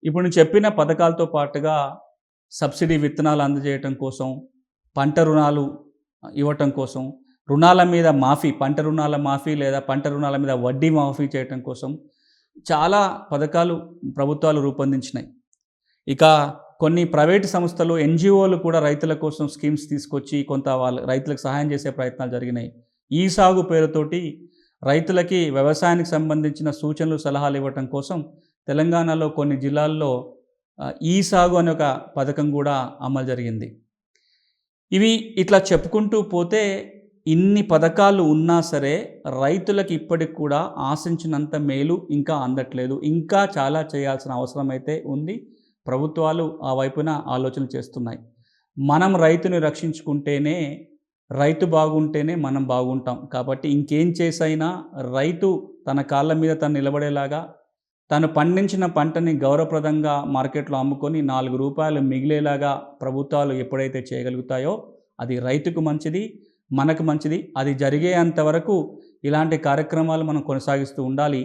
ఇప్పుడు నేను చెప్పిన పథకాలతో పాటుగా సబ్సిడీ విత్తనాలు అందజేయటం కోసం, పంట రుణాలు ఇవ్వటం కోసం, రుణాల మీద మాఫీ, పంట రుణాల మాఫీ లేదా పంట రుణాల మీద వడ్డీ మాఫీ చేయటం కోసం చాలా పథకాలు ప్రభుత్వాలు రూపొందించినాయి. ఇక కొన్ని ప్రైవేటు సంస్థలు, ఎన్‌జీఓలు కూడా రైతుల కోసం స్కీమ్స్ తీసుకొచ్చి కొంత రైతులకు సహాయం చేసే ప్రయత్నాలు జరిగినాయి. ఈ సాగు పేరుతోటి రైతులకి వ్యవసాయానికి సంబంధించిన సూచనలు, సలహాలు ఇవ్వటం కోసం తెలంగాణలో కొన్ని జిల్లాల్లో ఈ సాగు అనే ఒక పథకం కూడా అమలు జరిగింది. ఇవి ఇట్లా చెప్పుకుంటూ పోతే ఇన్ని పథకాలు ఉన్నా సరే రైతులకు ఇప్పటికి కూడా ఆశించినంత మేలు ఇంకా అందట్లేదు. ఇంకా చాలా చేయాల్సిన అవసరం అయితే ఉంది. ప్రభుత్వాలు ఆ వైపున ఆలోచన చేస్తున్నాయి. మనం రైతుని రక్షించుకుంటేనే, రైతు బాగుంటేనే మనం బాగుంటాం. కాబట్టి ఇంకేం చేసైనా రైతు తన కాళ్ళ మీద తను నిలబడేలాగా, తను పండించిన పంటని గౌరవప్రదంగా మార్కెట్‌లో అమ్ముకొని రూ. 4 మిగిలేలాగా ప్రభుత్వాలు ఎప్పుడైతే చేయగలుగుతాయో అది రైతుకు మంచిది, మనకు మంచిది. అది జరిగేంత వరకు ఇలాంటి కార్యక్రమాలు మనం కొనసాగిస్తూ ఉండాలి.